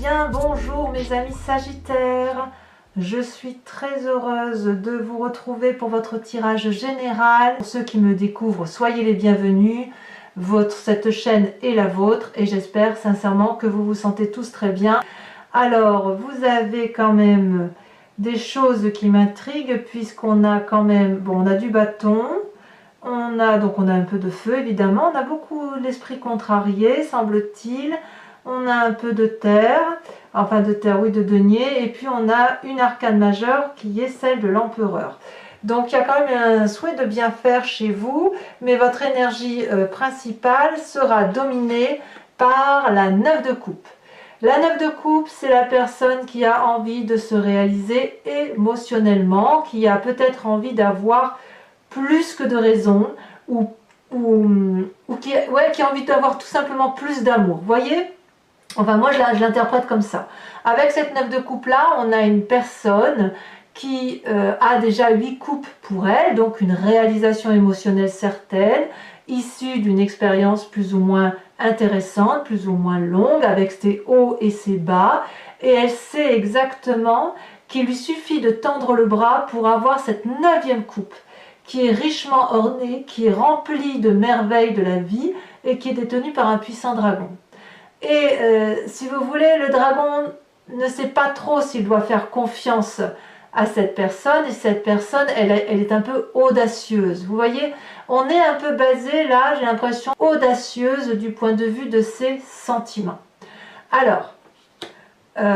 bien, bonjour mes amis Sagittaires. Je suis très heureuse de vous retrouver pour votre tirage général. Pour ceux qui me découvrent, soyez les bienvenus. Cette chaîne est la vôtre et j'espère sincèrement que vous vous sentez tous très bien. Alors, vous avez quand même des choses qui m'intriguent puisqu'on a quand même, bon, on a du bâton, on a un peu de feu évidemment, on a beaucoup l'esprit contrarié semble-t-il. On a un peu de terre, enfin de terre, oui, de denier, et puis on a une arcane majeure qui est celle de l'empereur. Donc il y a quand même un souhait de bien faire chez vous, mais votre énergie principale sera dominée par la 9 de coupe. La 9 de coupe, c'est la personne qui a envie de se réaliser émotionnellement, qui a peut-être envie d'avoir plus que de raison, ou qui a envie d'avoir tout simplement plus d'amour. Vous voyez ? Enfin, moi, je l'interprète comme ça. Avec cette 9 de coupe là, on a une personne qui a déjà 8 coupes pour elle, donc une réalisation émotionnelle certaine, issue d'une expérience plus ou moins intéressante, plus ou moins longue, avec ses hauts et ses bas, et elle sait exactement qu'il lui suffit de tendre le bras pour avoir cette 9e coupe, qui est richement ornée, qui est remplie de merveilles de la vie, et qui est détenue par un puissant dragon. Et si vous voulez, le dragon ne sait pas trop s'il doit faire confiance à cette personne, et cette personne, elle est un peu audacieuse. Vous voyez, on est un peu basé là, j'ai l'impression, audacieuse du point de vue de ses sentiments. Alors, ça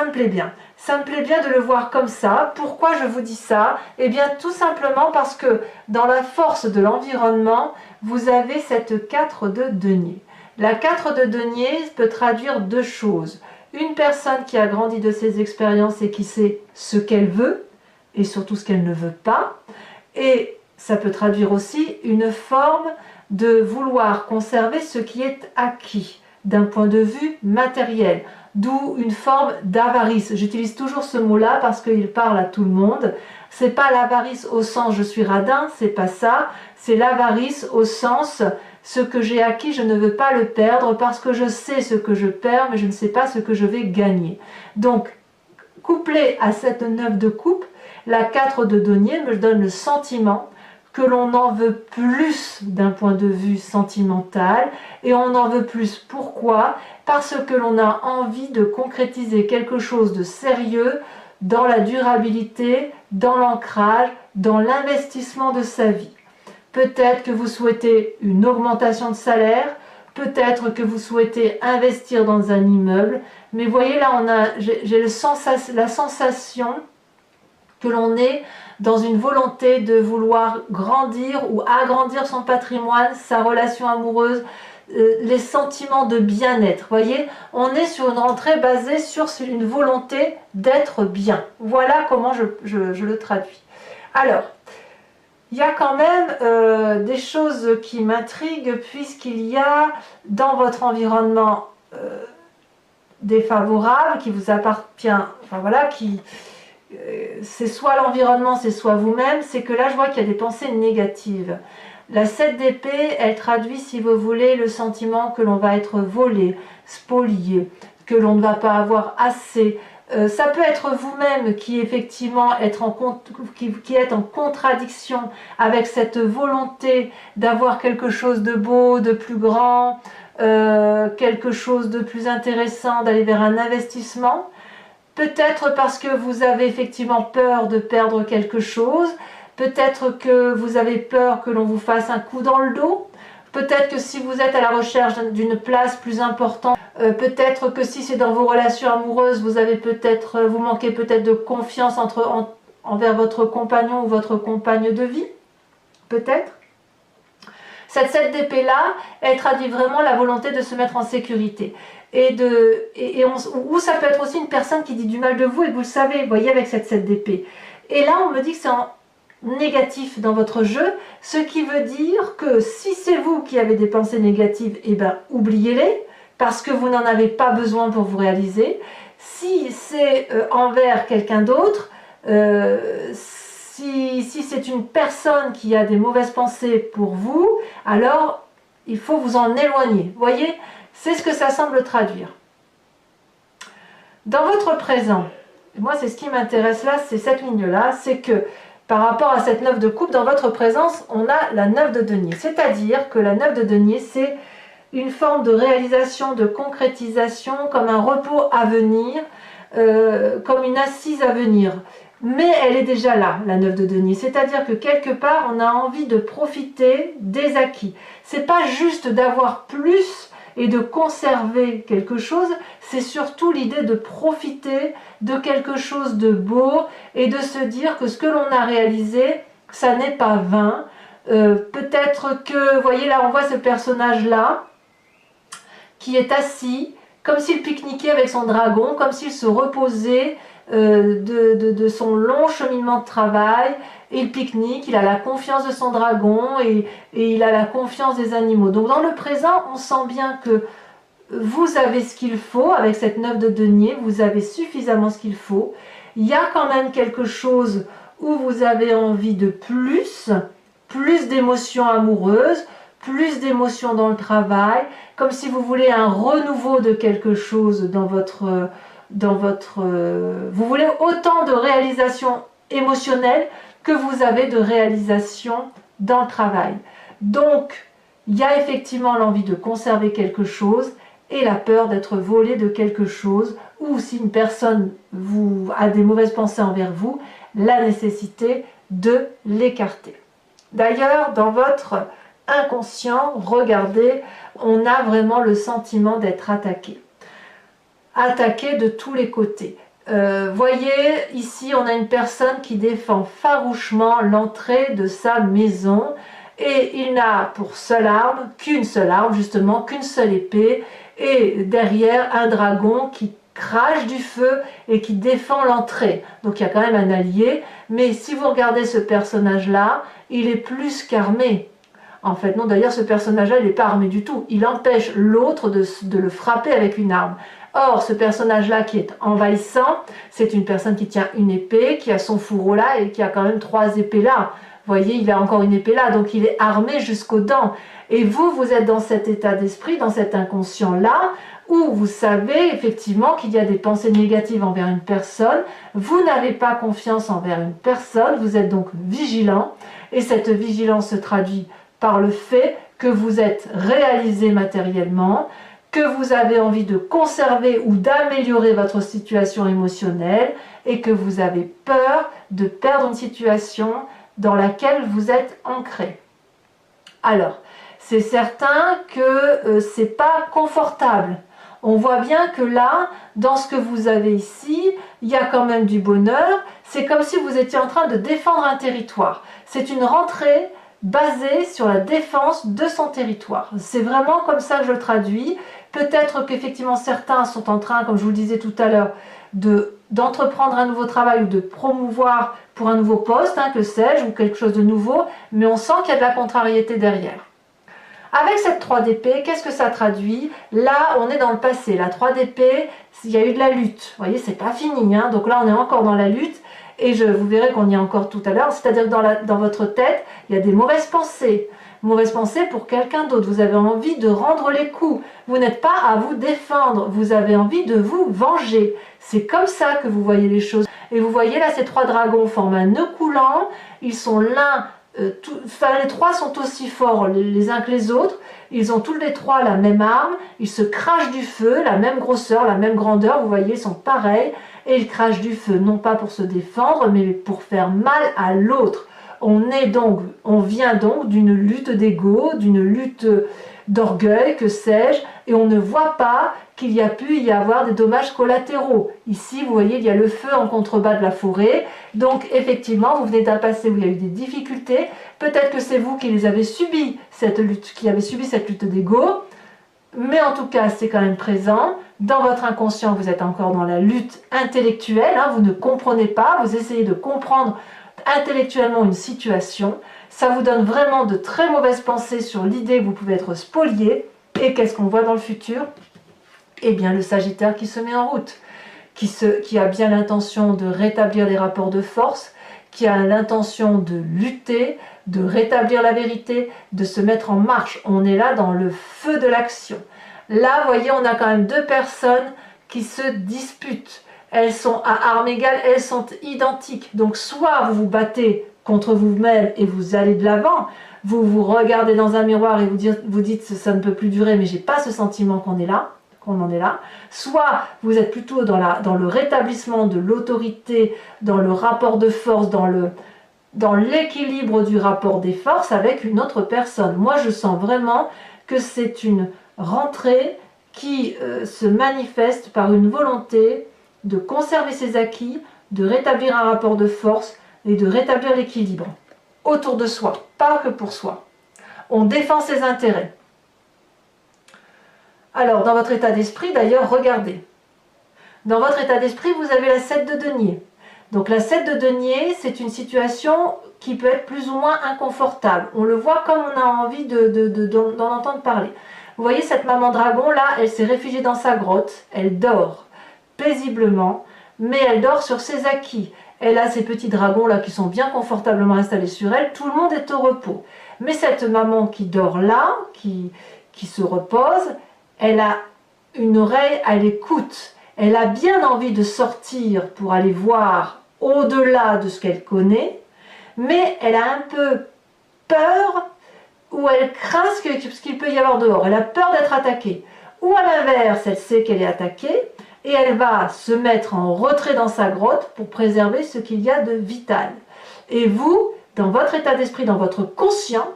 me plaît bien. Ça me plaît bien de le voir comme ça. Pourquoi je vous dis ça? Eh bien, tout simplement parce que dans la force de l'environnement, vous avez cette 4 de denier. La 4 de denier peut traduire deux choses. Une personne qui a grandi de ses expériences et qui sait ce qu'elle veut, et surtout ce qu'elle ne veut pas. Et ça peut traduire aussi une forme de vouloir conserver ce qui est acquis, d'un point de vue matériel. D'où une forme d'avarice. J'utilise toujours ce mot-là parce qu'il parle à tout le monde. C'est pas l'avarice au sens je suis radin, c'est pas ça. C'est l'avarice au sens ce que j'ai acquis, je ne veux pas le perdre parce que je sais ce que je perds, mais je ne sais pas ce que je vais gagner. Donc, couplé à cette 9 de coupe, la 4 de denier me donne le sentiment que l'on en veut plus d'un point de vue sentimental, et on en veut plus. Pourquoi? Parce que l'on a envie de concrétiser quelque chose de sérieux dans la durabilité, dans l'ancrage, dans l'investissement de sa vie. Peut-être que vous souhaitez une augmentation de salaire, peut-être que vous souhaitez investir dans un immeuble, mais voyez là, j'ai la sensation que l'on est dans une volonté de vouloir grandir ou agrandir son patrimoine, sa relation amoureuse, les sentiments de bien-être. Voyez, on est sur une rentrée basée sur une volonté d'être bien. Voilà comment je le traduis. Alors, il y a quand même des choses qui m'intriguent puisqu'il y a dans votre environnement défavorable qui vous appartient, enfin voilà, c'est soit l'environnement, c'est soit vous-même, c'est que là je vois qu'il y a des pensées négatives. La 7 d'épée, elle traduit, si vous voulez, le sentiment que l'on va être volé, spolié, que l'on ne va pas avoir assez. Ça peut être vous-même qui effectivement qui êtes en contradiction avec cette volonté d'avoir quelque chose de beau, de plus grand, quelque chose de plus intéressant, d'aller vers un investissement. Peut-être parce que vous avez effectivement peur de perdre quelque chose, peut-être que vous avez peur que l'on vous fasse un coup dans le dos, peut-être que si vous êtes à la recherche d'une place plus importante, peut-être que si c'est dans vos relations amoureuses, vous manquez peut-être de confiance envers votre compagnon ou votre compagne de vie, peut-être. Cette 7 d'épée là, elle traduit vraiment la volonté de se mettre en sécurité. Ou ça peut être aussi une personne qui dit du mal de vous et vous le savez, vous voyez, avec cette 7 d'épée. Et là, on me dit que c'est en négatif dans votre jeu, ce qui veut dire que si c'est vous qui avez des pensées négatives, eh ben oubliez-les, parce que vous n'en avez pas besoin pour vous réaliser. Si c'est envers quelqu'un d'autre, si c'est une personne qui a des mauvaises pensées pour vous, alors il faut vous en éloigner. Vous voyez, c'est ce que ça semble traduire. Dans votre présent, moi c'est ce qui m'intéresse là, c'est cette ligne-là, c'est que par rapport à cette 9 de coupe, dans votre présence, on a la 9 de denier. C'est-à-dire que la 9 de denier, c'est une forme de réalisation, de concrétisation, comme un repos à venir, comme une assise à venir. Mais elle est déjà là, la 9 de denier. C'est-à-dire que quelque part, on a envie de profiter des acquis. C'est pas juste d'avoir plus et de conserver quelque chose, c'est surtout l'idée de profiter de quelque chose de beau et de se dire que ce que l'on a réalisé, ça n'est pas vain. Peut-être que, vous voyez là, on voit ce personnage-là qui est assis, comme s'il pique-niquait avec son dragon, comme s'il se reposait de son long cheminement de travail. Il pique-nique, il a la confiance de son dragon et il a la confiance des animaux. Donc dans le présent, on sent bien que vous avez ce qu'il faut avec cette 9 de denier, vous avez suffisamment ce qu'il faut. Il y a quand même quelque chose où vous avez envie de plus d'émotions amoureuses, plus d'émotions dans le travail, comme si vous voulez un renouveau de quelque chose vous voulez autant de réalisation émotionnelle que vous avez de réalisation dans le travail. Donc, il y a effectivement l'envie de conserver quelque chose et la peur d'être volé de quelque chose, ou si une personne a des mauvaises pensées envers vous, la nécessité de l'écarter. D'ailleurs, dans votre inconscient, regardez, on a vraiment le sentiment d'être attaqué. Attaqué de tous les côtés. Voyez, ici, on a une personne qui défend farouchement l'entrée de sa maison et il n'a pour seule arme, justement, qu'une seule épée et derrière un dragon qui crache du feu et qui défend l'entrée. Donc il y a quand même un allié, mais si vous regardez ce personnage-là, il est plus qu'armé. En fait, non, d'ailleurs, ce personnage-là, il n'est pas armé du tout. Il empêche l'autre de le frapper avec une arme. Or, ce personnage-là qui est envahissant, c'est une personne qui tient une épée, qui a son fourreau là et qui a quand même 3 épées là. Vous voyez, il a encore une épée là, donc il est armé jusqu'aux dents. Et vous, vous êtes dans cet état d'esprit, dans cet inconscient-là, où vous savez effectivement qu'il y a des pensées négatives envers une personne, vous n'avez pas confiance envers une personne, vous êtes donc vigilant, et cette vigilance se traduit par le fait que vous êtes réalisé matériellement, que vous avez envie de conserver ou d'améliorer votre situation émotionnelle et que vous avez peur de perdre une situation dans laquelle vous êtes ancré. Alors, c'est certain que c'est pas confortable. On voit bien que là, dans ce que vous avez ici, il y a quand même du bonheur. C'est comme si vous étiez en train de défendre un territoire. C'est une rentrée basée sur la défense de son territoire. C'est vraiment comme ça que je le traduis. Peut-être qu'effectivement certains sont en train, comme je vous le disais tout à l'heure, d'entreprendre un nouveau travail ou de promouvoir pour un nouveau poste, que sais-je, ou quelque chose de nouveau, mais on sent qu'il y a de la contrariété derrière. Avec cette 3 d'épée, qu'est-ce que ça traduit? Là, on est dans le passé. La 3 d'épée, il y a eu de la lutte. Vous voyez, c'est pas fini. Donc là, on est encore dans la lutte. Et vous verrez qu'on y est encore tout à l'heure. C'est-à-dire que dans votre tête, il y a des mauvaises pensées. Mauvaises pensées pour quelqu'un d'autre. Vous avez envie de rendre les coups. Vous n'êtes pas à vous défendre. Vous avez envie de vous venger. C'est comme ça que vous voyez les choses. Et vous voyez là, ces 3 dragons forment un nœud coulant. Ils sont l'un... les 3 sont aussi forts les uns que les autres, ils ont tous les 3 la même arme, ils se crachent du feu, la même grosseur, la même grandeur, vous voyez, ils sont pareils, et ils crachent du feu, non pas pour se défendre, mais pour faire mal à l'autre. On vient donc d'une lutte d'ego, d'une lutte d'orgueil, que sais-je, et on ne voit pas qu'il y a pu y avoir des dommages collatéraux. Ici, vous voyez, il y a le feu en contrebas de la forêt, donc effectivement, vous venez d'un passé où il y a eu des difficultés, peut-être que c'est vous qui les avez subi, cette lutte d'ego, mais en tout cas, c'est quand même présent. Dans votre inconscient, vous êtes encore dans la lutte intellectuelle, vous ne comprenez pas, vous essayez de comprendre intellectuellement une situation, ça vous donne vraiment de très mauvaises pensées sur l'idée que vous pouvez être spolié. Et qu'est-ce qu'on voit dans le futur? Eh bien, le Sagittaire qui se met en route, qui a bien l'intention de rétablir les rapports de force, qui a l'intention de lutter, de rétablir la vérité, de se mettre en marche. On est là dans le feu de l'action. Là, vous voyez, on a quand même 2 personnes qui se disputent. Elles sont à armes égales, elles sont identiques. Donc soit vous vous battez contre vous-même et vous allez de l'avant, vous vous regardez dans un miroir et vous dites ça ne peut plus durer, mais j'ai pas ce sentiment qu'on en est là. Soit vous êtes plutôt dans le rétablissement de l'autorité, dans le rapport de force, dans l'équilibre du rapport des forces avec une autre personne. Moi, je sens vraiment que c'est une rentrée qui se manifeste par une volonté de conserver ses acquis, de rétablir un rapport de force et de rétablir l'équilibre autour de soi, pas que pour soi. On défend ses intérêts. Alors, dans votre état d'esprit, d'ailleurs, regardez. Dans votre état d'esprit, vous avez la 7 de denier. Donc la 7 de denier, c'est une situation qui peut être plus ou moins inconfortable. On le voit comme on a envie d'en entendre parler. Vous voyez cette maman dragon, là, elle s'est réfugiée dans sa grotte. Elle dort paisiblement, mais elle dort sur ses acquis. Elle a ces petits dragons là qui sont bien confortablement installés sur elle. Tout le monde est au repos. Mais cette maman qui dort là, qui se repose, elle a une oreille à l'écoute. Elle a bien envie de sortir pour aller voir au-delà de ce qu'elle connaît, mais elle a un peu peur ou elle craint ce qu'il peut y avoir dehors. Elle a peur d'être attaquée. Ou à l'inverse, elle sait qu'elle est attaquée et elle va se mettre en retrait dans sa grotte pour préserver ce qu'il y a de vital. Et vous, dans votre état d'esprit, dans votre conscient,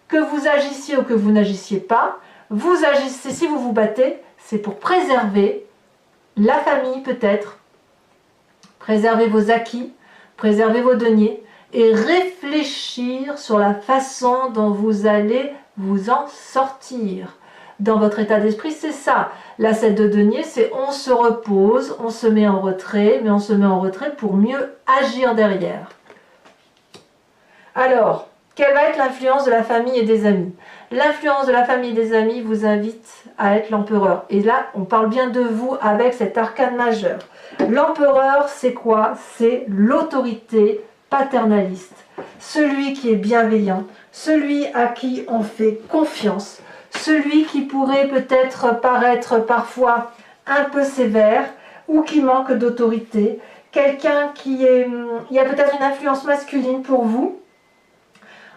que vous agissiez ou que vous n'agissiez pas, vous agissez, si vous vous battez, c'est pour préserver la famille peut-être, préserver vos acquis, préserver vos deniers et réfléchir sur la façon dont vous allez vous en sortir. Dans votre état d'esprit, c'est ça. La 7 de denier, c'est on se repose, on se met en retrait, mais on se met en retrait pour mieux agir derrière. Alors, quelle va être l'influence de la famille et des amis? L'influence de la famille et des amis vous invite à être l'empereur. Et là, on parle bien de vous avec cet arcane majeur. L'empereur, c'est quoi? C'est l'autorité paternaliste. Celui qui est bienveillant, celui à qui on fait confiance, celui qui pourrait peut-être paraître parfois un peu sévère ou qui manque d'autorité, quelqu'un qui est... Il y a peut-être une influence masculine pour vous.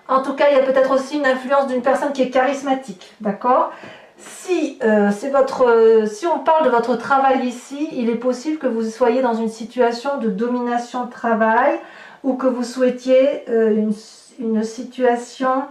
En tout cas, il y a peut-être aussi une influence d'une personne qui est charismatique, d'accord? Si on parle de votre travail ici, il est possible que vous soyez dans une situation de domination de travail ou que vous souhaitiez une situation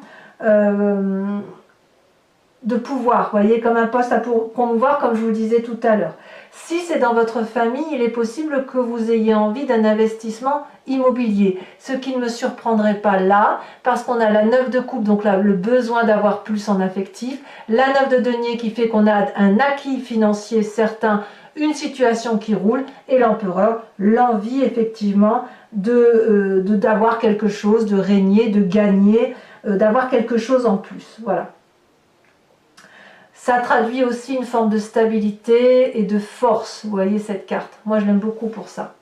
de pouvoir, voyez, comme un poste à promouvoir, comme je vous le disais tout à l'heure. Si c'est dans votre famille, il est possible que vous ayez envie d'un investissement immobilier, ce qui ne me surprendrait pas là, parce qu'on a la 9 de coupe, donc là, le besoin d'avoir plus en affectif, la 9 de denier qui fait qu'on a un acquis financier certain, une situation qui roule, et l'empereur, l'envie effectivement d'avoir quelque chose, de régner, de gagner, d'avoir quelque chose en plus, voilà. Ça traduit aussi une forme de stabilité et de force, vous voyez cette carte. Moi, je l'aime beaucoup pour ça.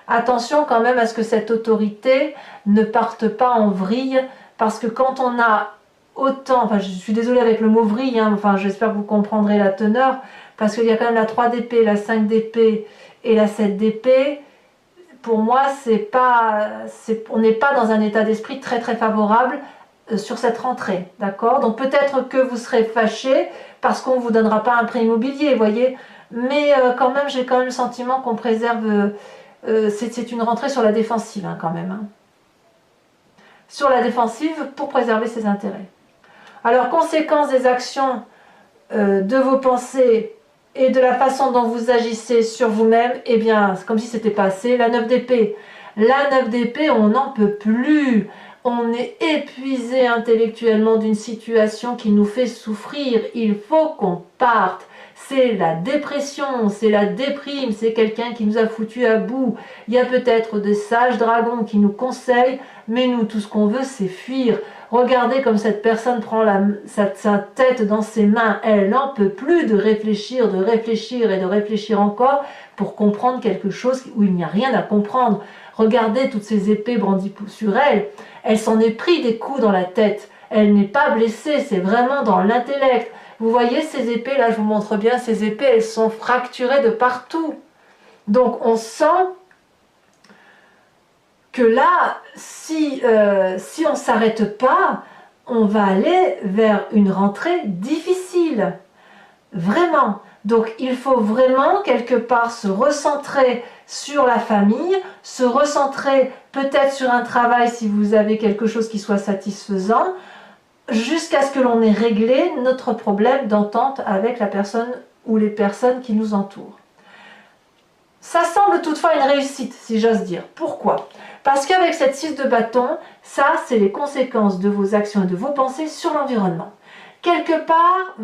Attention quand même à ce que cette autorité ne parte pas en vrille, parce que quand on a autant, enfin je suis désolée avec le mot vrille, hein, enfin j'espère que vous comprendrez la teneur, parce qu'il y a quand même la 3 d'épée, la 5 d'épée et la 7 d'épée. Pour moi, on n'est pas dans un état d'esprit très très favorable sur cette rentrée, d'accord? Donc peut-être que vous serez fâché parce qu'on ne vous donnera pas un prêt immobilier, vous voyez, mais quand même, j'ai quand même le sentiment qu'on préserve, c'est une rentrée sur la défensive hein, quand même. Hein. Sur la défensive pour préserver ses intérêts. Alors, conséquence des actions de vos pensées et de la façon dont vous agissez sur vous-même, eh bien, c'est comme si c'était passé. La 9 d'épée. La 9 d'épée, on n'en peut plus. On est épuisé intellectuellement d'une situation qui nous fait souffrir. Il faut qu'on parte. C'est la dépression, c'est la déprime, c'est quelqu'un qui nous a foutu à bout. Il y a peut-être des sages dragons qui nous conseillent, mais nous, tout ce qu'on veut, c'est fuir. Regardez comme cette personne prend sa tête dans ses mains. Elle n'en peut plus de réfléchir et de réfléchir encore pour comprendre quelque chose où il n'y a rien à comprendre. Regardez toutes ces épées brandies sur elle. Elle s'en est pris des coups dans la tête. Elle n'est pas blessée, c'est vraiment dans l'intellect. Vous voyez ces épées, là je vous montre bien, ces épées, elles sont fracturées de partout. Donc on sent que là, si on ne s'arrête pas, on va aller vers une rentrée difficile. Vraiment. Donc il faut vraiment quelque part se recentrer sur la famille, se recentrer peut-être sur un travail si vous avez quelque chose qui soit satisfaisant, jusqu'à ce que l'on ait réglé notre problème d'entente avec la personne ou les personnes qui nous entourent. Ça semble toutefois une réussite, si j'ose dire. Pourquoi? Parce qu'avec cette 6 de bâton, ça c'est les conséquences de vos actions et de vos pensées sur l'environnement. Quelque part,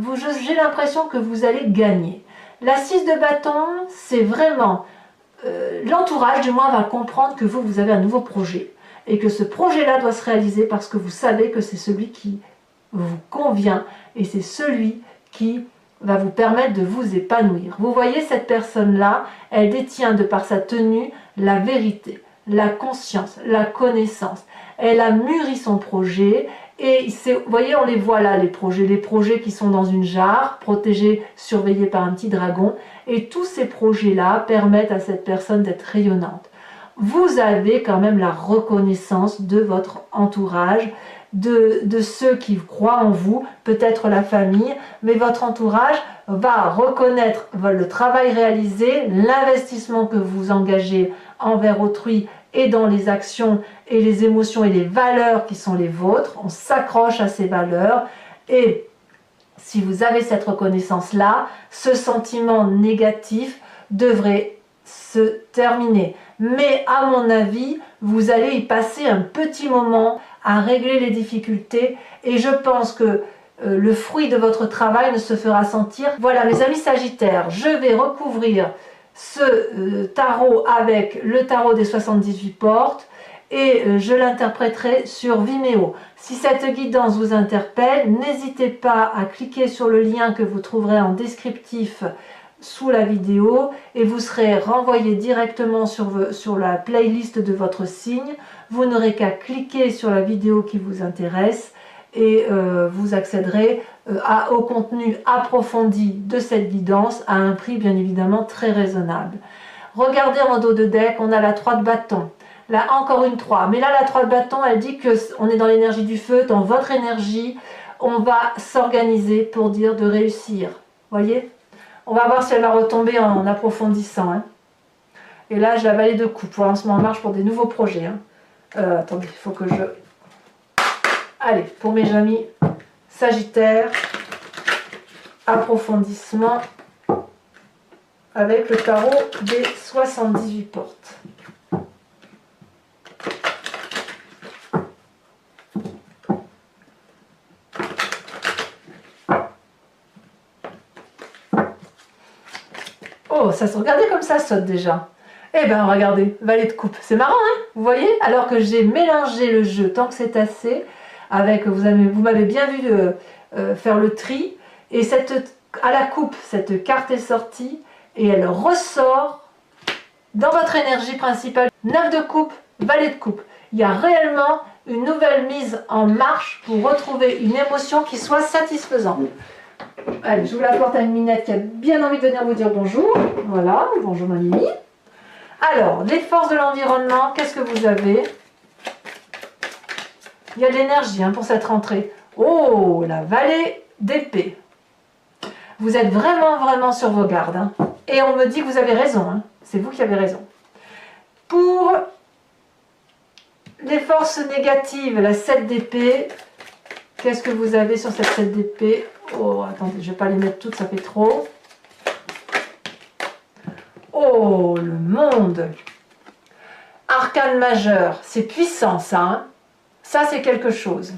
j'ai l'impression que vous allez gagner. La 6 de bâton, c'est vraiment l'entourage, du moins, va comprendre que vous avez un nouveau projet. Et que ce projet-là doit se réaliser parce que vous savez que c'est celui qui vous convient. Et c'est celui qui va vous permettre de vous épanouir. Vous voyez, cette personne-là, elle détient de par sa tenue la vérité, la conscience, la connaissance. Elle a mûri son projet. Et vous voyez, on les voit là, les projets qui sont dans une jarre, protégés, surveillés par un petit dragon. Et tous ces projets-là permettent à cette personne d'être rayonnante. Vous avez quand même la reconnaissance de votre entourage, de ceux qui croient en vous, peut-être la famille, mais votre entourage va reconnaître le travail réalisé, l'investissement que vous engagez envers autrui et dans les actions et les émotions et les valeurs qui sont les vôtres. On s'accroche à ces valeurs et si vous avez cette reconnaissance-là, ce sentiment négatif devrait se terminer. Mais à mon avis, vous allez y passer un petit moment à régler les difficultés et je pense que le fruit de votre travail ne se fera sentir. Voilà mes amis Sagittaires, je vais recouvrir ce tarot avec le tarot des 78 portes et je l'interpréterai sur Vimeo. Si cette guidance vous interpelle, n'hésitez pas à cliquer sur le lien que vous trouverez en descriptif sous la vidéo et vous serez renvoyé directement sur la playlist de votre signe. Vous n'aurez qu'à cliquer sur la vidéo qui vous intéresse et vous accéderez au contenu approfondi de cette guidance à un prix bien évidemment très raisonnable. Regardez en dos de deck, on a la 3 de bâton. Là encore une 3, mais là la 3 de bâton elle dit qu'on est dans l'énergie du feu, dans votre énergie, on va s'organiser pour dire de réussir, voyez. On va voir si elle va retomber en approfondissant. Hein. Et là, je la balai de coupe pour lancement en marche pour des nouveaux projets. Hein. Attendez, il faut que je... Allez, pour mes amis Sagittaires, approfondissement avec le tarot des 78 portes. Oh, ça se regardait comme ça saute déjà. Eh ben regardez, valet de coupe. C'est marrant, hein? Vous voyez? Alors que j'ai mélangé le jeu tant que c'est assez, avec, vous m'avez bien vu faire le tri, et à la coupe, cette carte est sortie, et elle ressort dans votre énergie principale. 9 de coupe, valet de coupe. Il y a réellement une nouvelle mise en marche pour retrouver une émotion qui soit satisfaisante. Allez, j'ouvre la porte à une minette qui a bien envie de venir vous dire bonjour. Voilà, bonjour ma Mimi. Alors, les forces de l'environnement, qu'est-ce que vous avez? Il y a de l'énergie pour cette rentrée. Oh, la vallée d'épée. Vous êtes vraiment sur vos gardes. Hein. Et on me dit que vous avez raison. Hein. C'est vous qui avez raison. Pour les forces négatives, la 7 d'épée, qu'est-ce que vous avez sur cette 7 d'épée? Oh, attendez, je ne vais pas les mettre toutes, ça fait trop. Oh, le monde. Arcane majeur, c'est puissant ça. Hein. Ça, c'est quelque chose.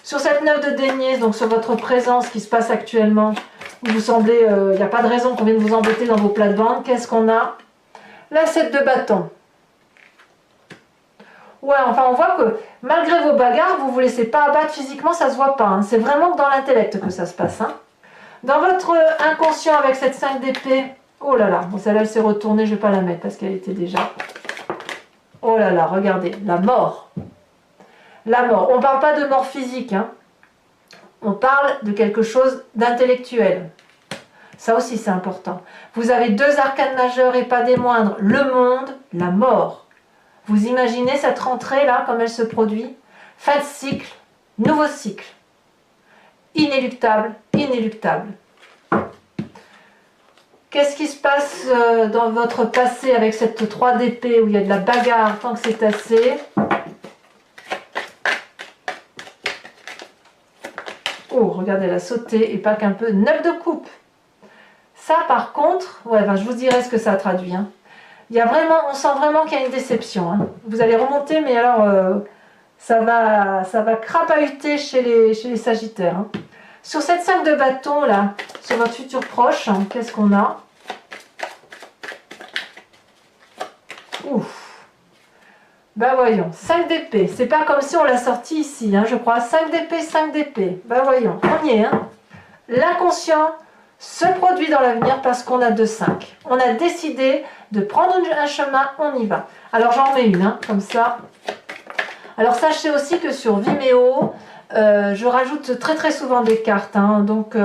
Sur cette 9 de denier, donc sur votre présence qui se passe actuellement, où vous semblez, il n'y a pas de raison qu'on vienne vous embêter dans vos plates-bandes, qu'est-ce qu'on a? La 7 de bâton. Ouais, enfin on voit que malgré vos bagarres, vous ne vous laissez pas abattre physiquement, ça se voit pas. Hein. C'est vraiment dans l'intellect que ça se passe. Hein. Dans votre inconscient avec cette 5 d'épée, oh là là, bon, celle-là elle s'est retournée, je ne vais pas la mettre parce qu'elle était déjà... Oh là là, regardez, la mort. La mort, on ne parle pas de mort physique. Hein. on parle de quelque chose d'intellectuel. Ça aussi, c'est important. Vous avez deux arcanes majeures et pas des moindres. Le monde, la mort. Vous imaginez cette rentrée-là, comme elle se produit? Fin de cycle, nouveau cycle. Inéluctable, inéluctable. Qu'est-ce qui se passe dans votre passé avec cette 3 d'épée où il y a de la bagarre tant que c'est assez? Oh, regardez, elle a sauté et pas qu'un peu. 9 de coupe. Ça, par contre, ouais, ben, je vous dirai ce que ça traduit. Hein. Il y a vraiment, on sent vraiment qu'il y a une déception. Hein. Vous allez remonter, mais alors, ça va crapahuter chez les Sagittaires. Hein. Sur cette 5 de bâton, là, sur votre futur proche, hein, qu'est-ce qu'on a? Ouf. Ben voyons, 5 d'épée. C'est pas comme si on l'a sorti ici, hein, je crois. 5 d'épée, 5 d'épée. Ben voyons, on y est. Hein. L'inconscient se produit dans l'avenir parce qu'on a 2-5. On a décidé de prendre un chemin, on y va. Alors j'en mets une, hein, comme ça. Alors sachez aussi que sur Vimeo, je rajoute très très souvent des cartes. Hein, donc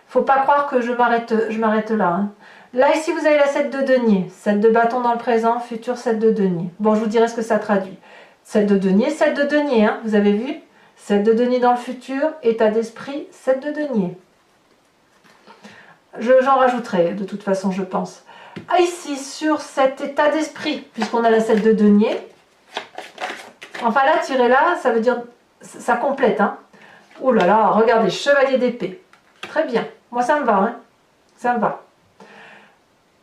faut pas croire que je m'arrête là. Hein. Là ici vous avez la 7 de denier. 7 de bâton dans le présent, futur 7 de denier. Bon, je vous dirai ce que ça traduit. 7 de denier, 7 de denier, hein, vous avez vu? 7 de denier dans le futur, état d'esprit, 7 de denier. J'en rajouterai de toute façon, je pense. Ah, ici, sur cet état d'esprit, puisqu'on a la 7 de denier, enfin là, tirer là, ça veut dire, ça complète. Hein. Oh là là, regardez, chevalier d'épée. Très bien, moi ça me va. Hein. Ça me va.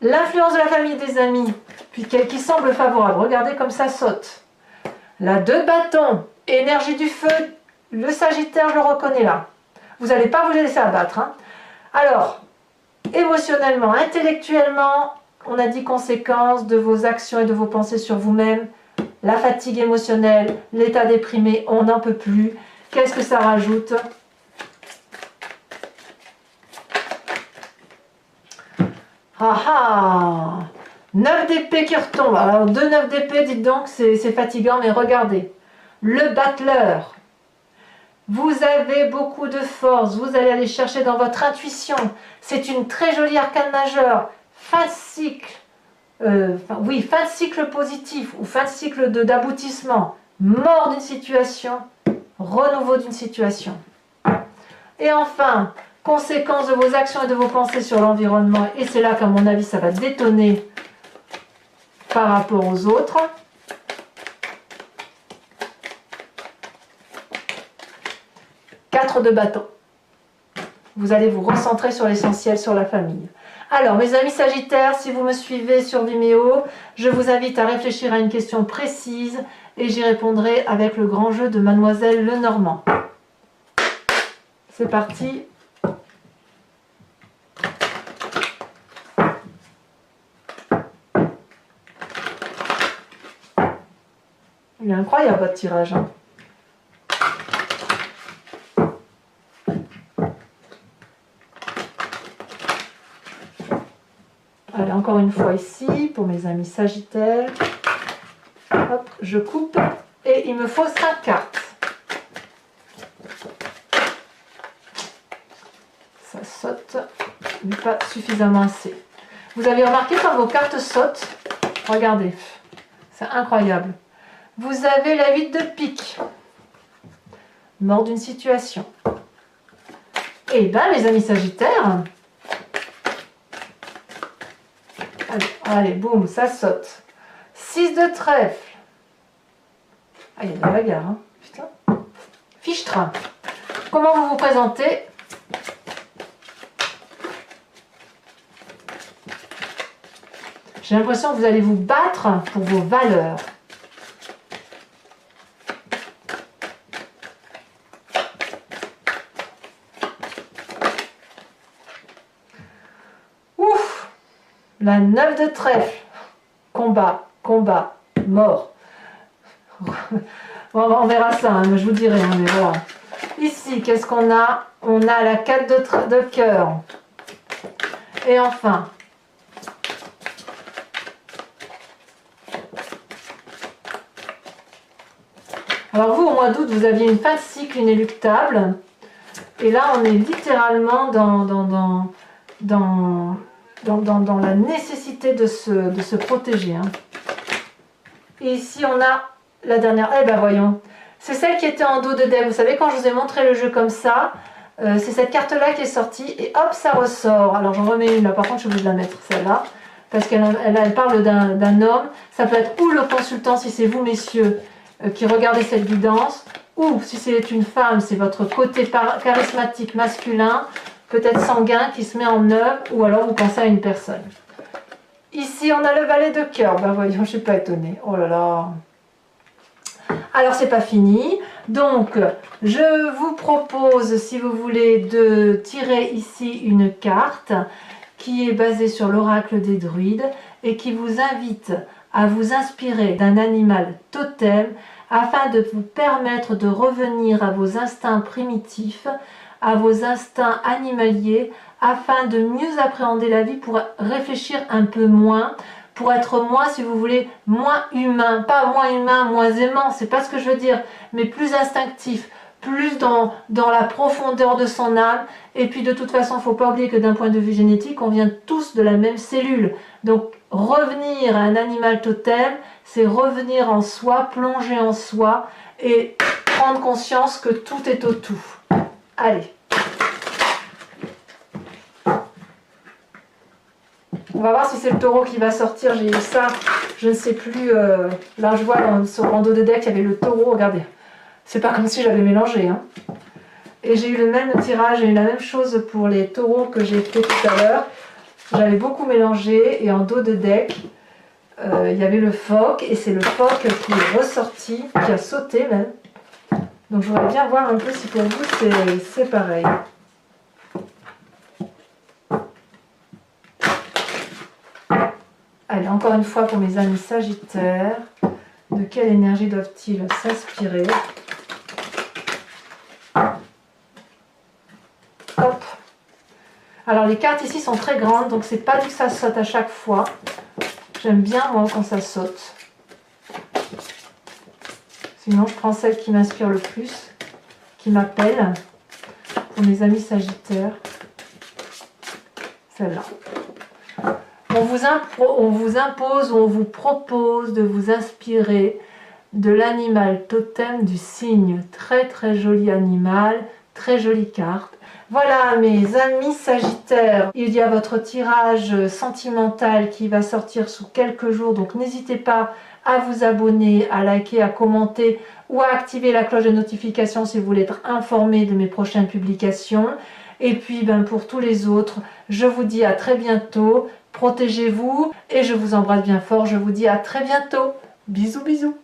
L'influence de la famille, des amis, puis qui semble favorable. Regardez comme ça saute. La 2 de bâton, énergie du feu, le Sagittaire, je le reconnais là. Vous n'allez pas vous laisser abattre. Hein. Alors, émotionnellement, intellectuellement, on a dit conséquences de vos actions et de vos pensées sur vous-même. La fatigue émotionnelle, l'état déprimé, on n'en peut plus. Qu'est-ce que ça rajoute? Ah ah, 9 d'épée qui retombe. Alors 2 9 d'épée, dites donc, c'est fatigant, mais regardez. Le battleur. Vous avez beaucoup de force, vous allez aller chercher dans votre intuition. C'est une très jolie arcane majeure. Fin de cycle. Oui, fin de cycle positif ou fin de cycle d'aboutissement. Mort d'une situation, renouveau d'une situation. Et enfin, conséquence de vos actions et de vos pensées sur l'environnement. Et c'est là qu'à mon avis, ça va détonner par rapport aux autres. De bâton. Vous allez vous recentrer sur l'essentiel, sur la famille. Alors, mes amis Sagittaires, si vous me suivez sur Vimeo, je vous invite à réfléchir à une question précise et j'y répondrai avec le grand jeu de Mademoiselle Lenormand. C'est parti. Il est incroyable votre tirage. Hein. Allez, encore une fois ici, pour mes amis Sagittaires. Hop, je coupe. Et il me faut 5 cartes. Ça saute, mais pas suffisamment assez. Vous avez remarqué quand vos cartes sautent? Regardez, c'est incroyable. Vous avez la 8 de pique. Mort d'une situation. Et bien, les amis Sagittaires... Allez, boum, ça saute. 6 de trèfle. Ah, il y a de la bagarre, hein. Putain. Fichtre. Comment vous vous présentez? J'ai l'impression que vous allez vous battre pour vos valeurs. La 9 de trèfle, combat, combat, mort. On verra ça, hein, je vous dirai. Hein, mais voilà. Ici, qu'est-ce qu'on a? On a la 4 de cœur. Et enfin, alors vous, au mois d'août, vous aviez une fin de cycle inéluctable. Et là, on est littéralement dans la nécessité de se protéger. Hein. Et ici, on a la dernière. Eh ben voyons. C'est celle qui était en dos de deck. Vous savez, quand je vous ai montré le jeu comme ça, c'est cette carte-là qui est sortie. Et hop, ça ressort. Alors, j'en remets une là. Par contre, je vais de la mettre, celle-là. Parce qu'elle parle d'un homme. Ça peut être ou le consultant, si c'est vous, messieurs, qui regardez cette guidance. Ou, si c'est une femme, c'est votre côté charismatique masculin, peut-être sanguin, qui se met en œuvre. Ou alors, vous pensez à une personne. Ici, on a le valet de cœur. Ben voyons, je ne suis pas étonnée. Oh là là. Alors, c'est pas fini. Donc, je vous propose, si vous voulez, de tirer ici une carte qui est basée sur l'oracle des druides et qui vous invite à vous inspirer d'un animal totem afin de vous permettre de revenir à vos instincts primitifs, à vos instincts animaliers, afin de mieux appréhender la vie, pour réfléchir un peu moins, pour être moins, si vous voulez, moins humain, pas moins humain, moins aimant, c'est pas ce que je veux dire, mais plus instinctif, plus dans la profondeur de son âme. Et puis de toute façon, il ne faut pas oublier que d'un point de vue génétique, on vient tous de la même cellule. Donc revenir à un animal totem, c'est revenir en soi, plonger en soi et prendre conscience que tout est au tout. Allez. On va voir si c'est le taureau qui va sortir. J'ai eu ça, je ne sais plus. Là, je vois sur en dos de deck, il y avait le taureau. Regardez. C'est pas comme si j'avais mélangé. Hein. Et j'ai eu le même tirage, j'ai eu la même chose pour les taureaux que j'ai fait tout à l'heure. J'avais beaucoup mélangé et en dos de deck, il y avait le phoque. Et c'est le phoque qui est ressorti, qui a sauté même. Donc je voudrais bien voir un peu si pour vous c'est pareil. Allez, encore une fois pour mes amis Sagittaires, de quelle énergie doivent-ils s'inspirer? Hop. Alors les cartes ici sont très grandes, donc c'est pas dit que ça saute à chaque fois. J'aime bien moi quand ça saute. Sinon je prends celle qui m'inspire le plus, qui m'appelle, pour mes amis Sagittaires. Celle-là. On vous impose ou on vous propose de vous inspirer de l'animal totem du cygne. Très très joli animal, très jolie carte. Voilà mes amis Sagittaires, il y a votre tirage sentimental qui va sortir sous quelques jours, donc n'hésitez pas à vous abonner, à liker, à commenter ou à activer la cloche de notification si vous voulez être informé de mes prochaines publications. Et puis pour tous les autres, je vous dis à très bientôt, protégez-vous et je vous embrasse bien fort, je vous dis à très bientôt. Bisous bisous.